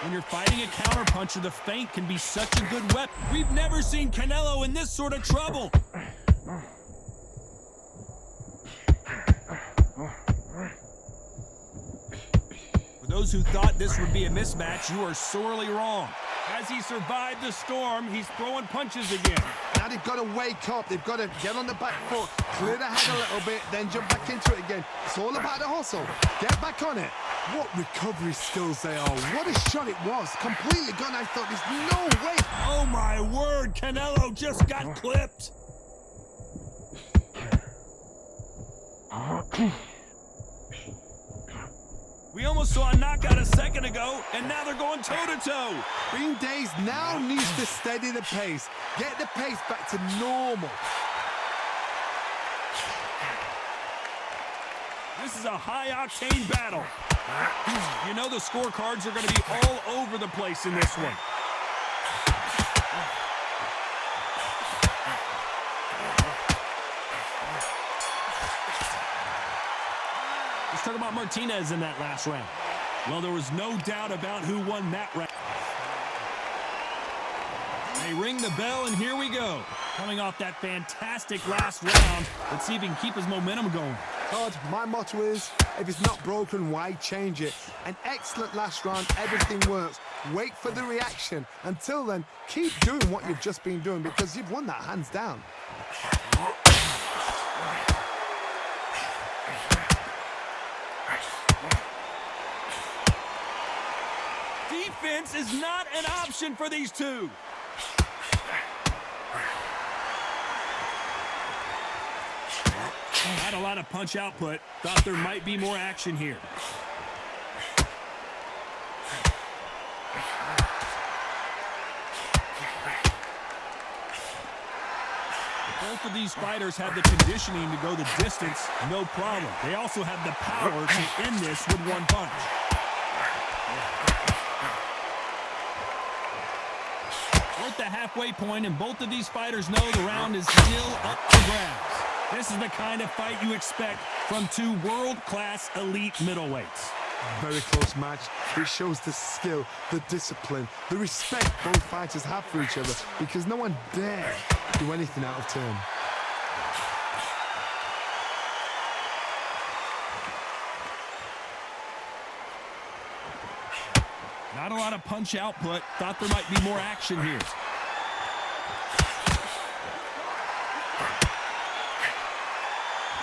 When you're fighting a counterpuncher, the feint can be such a good weapon. We've never seen Canelo in this sort of trouble. For those who thought this would be a mismatch, you are sorely wrong. As he survived the storm, he's throwing punches again. Now they've got to wake up. They've got to get on the back foot, clear the head a little bit, then jump back into it again. It's all about the hustle. Get back on it. What recovery skills they are. What a shot it was. Completely gone. I thought there's no way. Oh my word, Canelo just got clipped. We almost saw a knockout a second ago, and now they're going toe-to-toe. Being dazed now needs to steady the pace. Get the pace back to normal. This is a high-octane battle. You know the scorecards are going to be all over the place in this one. Let's talk about Martinez in that last round. Well, there was no doubt about who won that round. They ring the bell, and here we go. Coming off that fantastic last round, let's see if he can keep his momentum going. Todd, my motto is, if it's not broken, why change it? An excellent last round, everything works. Wait for the reaction. Until then, keep doing what you've just been doing because you've won that hands down. Defense is not an option for these two. Had a lot of punch output. Thought there might be more action here. Both of these fighters have the conditioning to go the distance, no problem. They also have the power to end this with one punch. We're at the halfway point, and both of these fighters know the round is still up for grabs. This is the kind of fight you expect from two world-class elite middleweights. Very close match. It shows the skill, the discipline, the respect both fighters have for each other because no one dare do anything out of turn. Not a lot of punch output. Thought there might be more action here.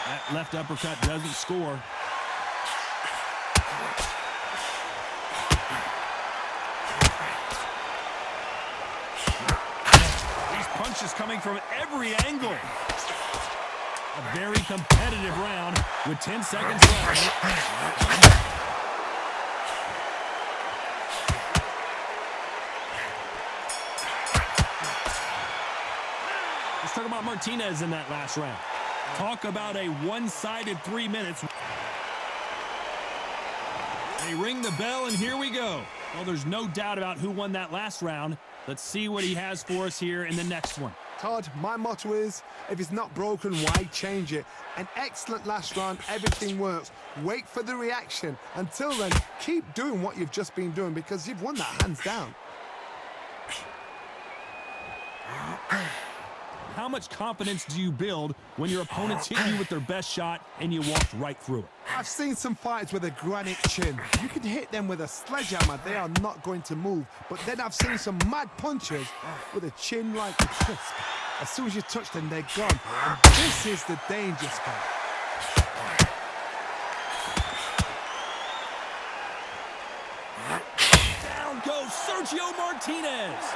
That left uppercut doesn't score. These punches coming from every angle. A very competitive round with 10 seconds left. Let's talk about Martinez in that last round. Talk about a one-sided 3 minutes. They ring the bell, and here we go. Well, there's no doubt about who won that last round. Let's see what he has for us here in the next one. Todd, my motto is, if it's not broken, why change it? An excellent last round, everything works. Wait for the reaction. Until then, keep doing what you've just been doing because you've won that hands down. How much confidence do you build when your opponents hit you with their best shot and you walked right through it? I've seen some fights with a granite chin. You can hit them with a sledgehammer, they are not going to move. But then I've seen some mad punchers with a chin like a crisp. As soon as you touch them, they're gone. And this is the danger spot. Down goes Sergio Martinez.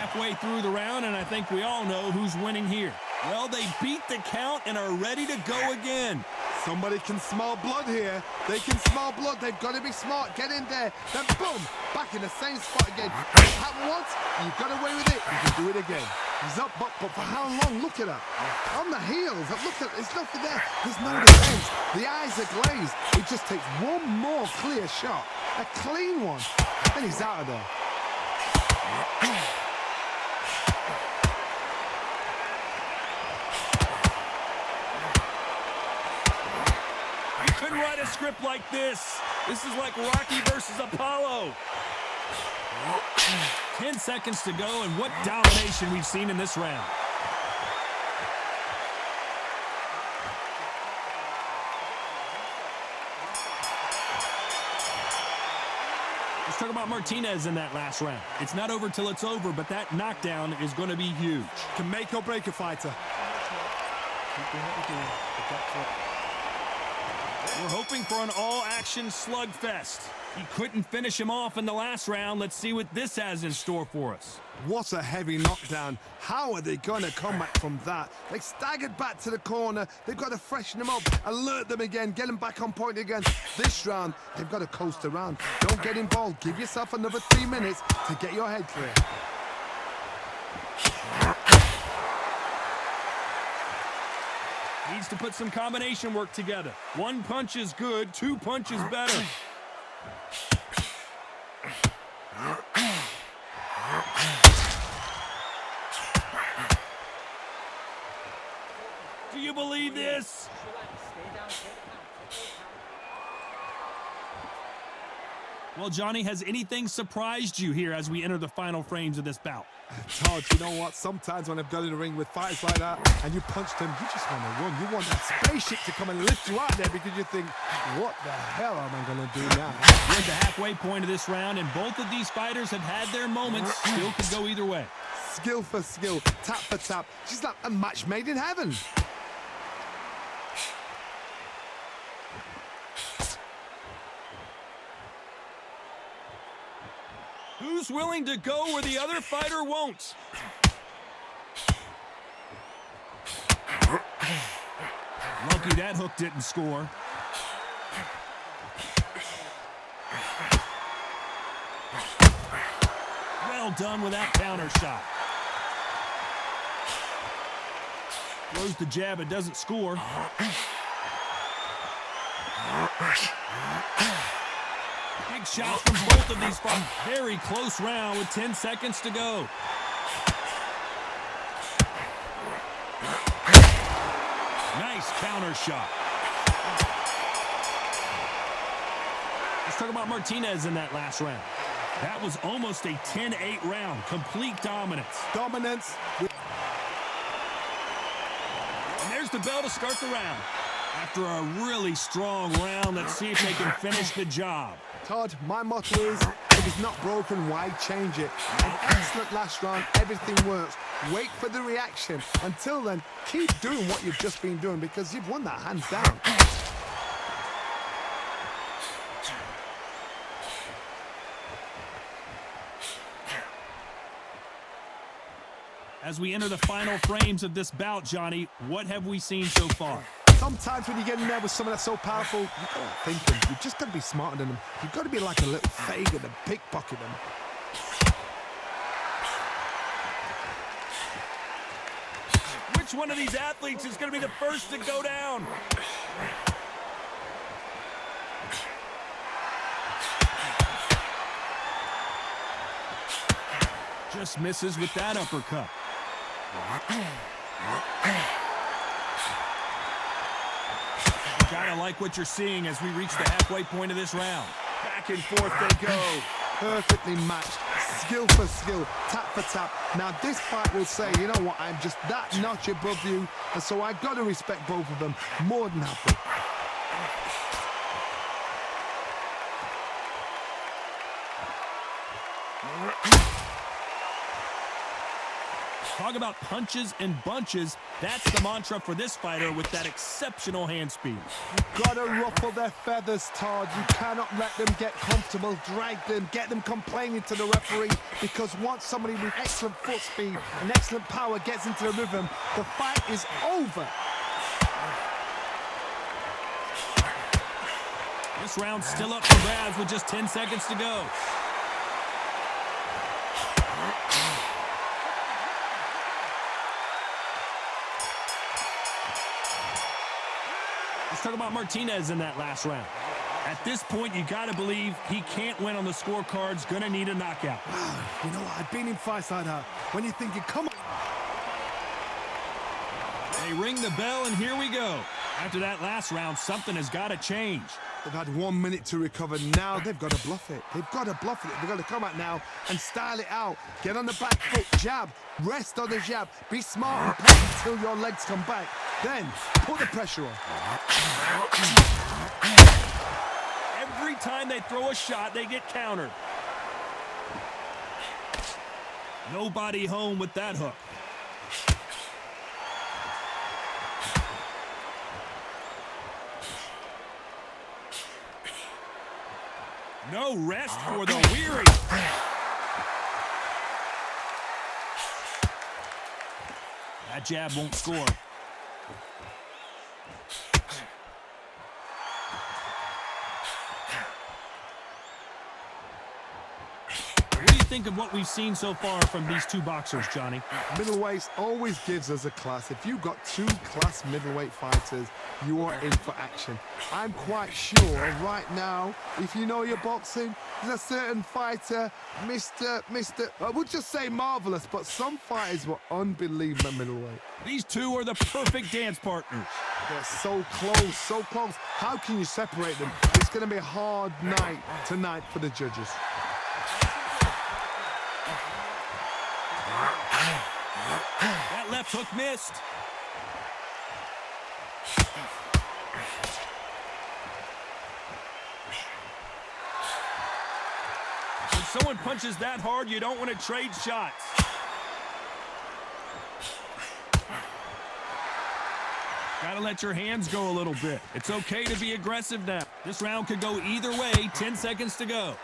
Halfway through the round, and I think we all know who's winning here. Well, they beat the count and are ready to go again. Somebody can smell blood here. They can smell blood. They've got to be smart. Get in there. Then boom, back in the same spot again. It happened once. You got away with it. You can do it again. He's up, but for how long? Look at her. On the heels. Look at, it's nothing there. There's no defense. The eyes are glazed. It just takes one more clear shot. A clean one. and he's out of there. You couldn't write a script like this. This is like Rocky versus Apollo. 10 seconds to go, and what domination we've seen in this round. Let's talk about Martinez in that last round. It's not over till it's over, but that knockdown is going to be huge. Can make or break a fighter. We're hoping for an all-action slugfest. He couldn't finish him off in the last round. Let's see what this has in store for us. What a heavy knockdown. How are they going to come back from that? They staggered back to the corner. They've got to freshen them up, alert them again, get them back on point again. This round, they've got to coast around. Don't get involved. Give yourself another 3 minutes to get your head clear. Needs to put some combination work together. One punch is good, 2 punches better. Do you believe this? Well, Johnny, has anything surprised you here as we enter the final frames of this bout? Todd, you know what? Sometimes when I've got in the ring with fighters like that and you punch them, you just want to run. You want that spaceship to come and lift you out there because you think, what the hell am I going to do now? We're at the halfway point of this round, and both of these fighters have had their moments. Still could go either way. Skill for skill, tap for tap. She's like a match made in heaven. Who's willing to go where the other fighter won't? Lucky that hook didn't score. Well done with that counter shot. Throws the jab, it doesn't score. Big shots from both of these fighters. Very close round with 10 seconds to go. Nice counter shot. Let's talk about Martinez in that last round. That was almost a 10-8 round. Complete dominance. Dominance. And there's the bell to start the round. After a really strong round, let's see if they can finish the job. Todd, my motto is, if it's not broken, why change it? An excellent last round, everything works. Wait for the reaction. Until then, keep doing what you've just been doing because you've won that hands down. As we enter the final frames of this bout, Johnny, what have we seen so far? Sometimes when you get in there with someone that's so powerful, you've got to think them. You've just got to be smarter than them. You've got to be like a little faggot and pickpocket them. Which one of these athletes is going to be the first to go down? Just misses with that uppercut. Gotta like what you're seeing as we reach the halfway point of this round. Back and forth they go. Perfectly matched, skill for skill, tap for tap. Now this fight will say, you know what, I'm just that notch above you, and so I got to respect both of them more than happy. Talk about punches and bunches. That's the mantra for this fighter with that exceptional hand speed. You've got to ruffle their feathers, Todd. You cannot let them get comfortable, drag them, get them complaining to the referee, because once somebody with excellent foot speed and excellent power gets into the rhythm, the fight is over. This round's still up for grabs with just 10 seconds to go. Let's talk about Martinez in that last round. At this point, you got to believe he can't win on the scorecard's going to need a knockout. You know what? I've been in fights like that. When you're thinking, come on. They ring the bell, and here we go. After that last round, something has got to change. They've had 1 minute to recover. Now they've got to bluff it. They've got to bluff it. They've got to come out now and style it out. Get on the back foot, jab, rest on the jab. Be smart and play until your legs come back. Then put the pressure on. Every time they throw a shot, they get countered. Nobody home with that hook. No rest for the weary. That jab won't score. What do you think of what we've seen so far from these two boxers, Johnny? Middleweights always gives us a class. If you've got two class middleweight fighters, you are in for action. I'm quite sure right now, if you know your boxing, there's a certain fighter, Mr. I would just say marvelous, but some fighters were unbelievable middleweight. These two are the perfect dance partners. They're so close, so close. How can you separate them? It's going to be a hard night tonight for the judges. That left hook missed. When someone punches that hard, you don't want to trade shots. Gotta let your hands go a little bit. It's okay to be aggressive now. This round could go either way. 10 seconds to go.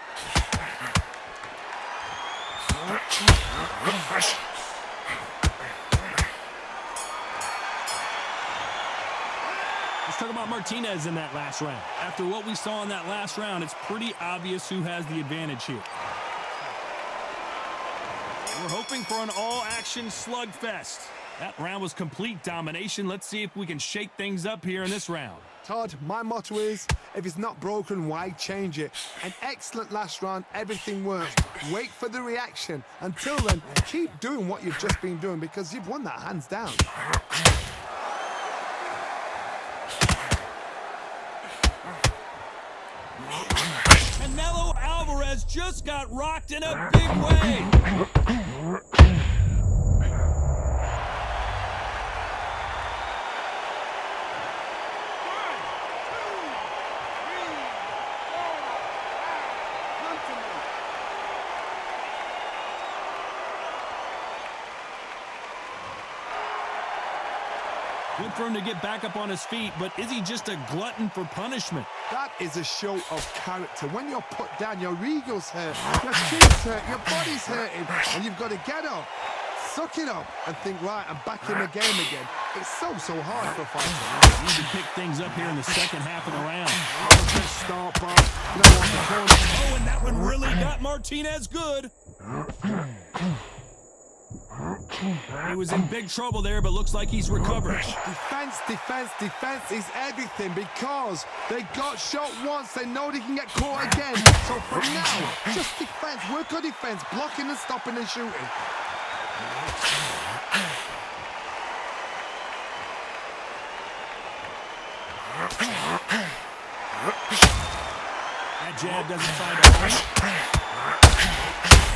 Let's talk about Martinez in that last round. After what we saw in that last round, it's pretty obvious who has the advantage here. We're hoping for an all-action slugfest. That round was complete domination. Let's see if we can shake things up here in this round. Todd, my motto is, if it's not broken, why change it? An excellent last round, everything works. Wait for the reaction. Until then, keep doing what you've just been doing because you've won that hands down. Canelo Alvarez just got rocked in a big way. Good for him to get back up on his feet, but is he just a glutton for punishment? That is a show of character. When you're put down, your ego's hurt, your chin's hurt, your body's hurting, and you've got to get up, suck it up, and think, right, I'm back in the game again. It's so hard for a fighter. Need to pick things up here in the second half of the round. Start, Bob. You don't want the corner. Oh, and that one really got Martinez good. He was in big trouble there, but looks like he's recovered. Defense, defense, defense is everything because they got shot once. They know they can get caught again. So from now, just defense. Work on defense. Blocking and stopping and shooting. That jab doesn't find a point.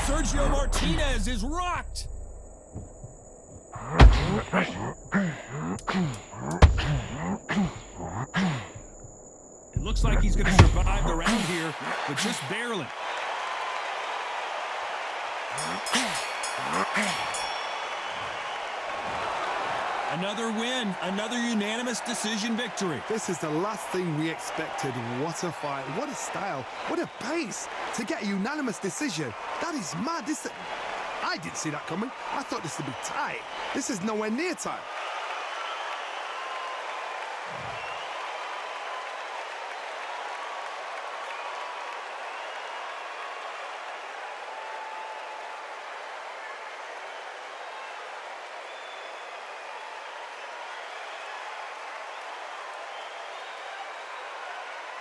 Sergio Martinez is rocked. It looks like he's going to survive the round here, but just barely. Another win, another unanimous decision victory. This is the last thing we expected. What a fight, what a style, what a pace to get a unanimous decision. That is mad. I didn't see that coming. I thought this would be tight. This is nowhere near tight.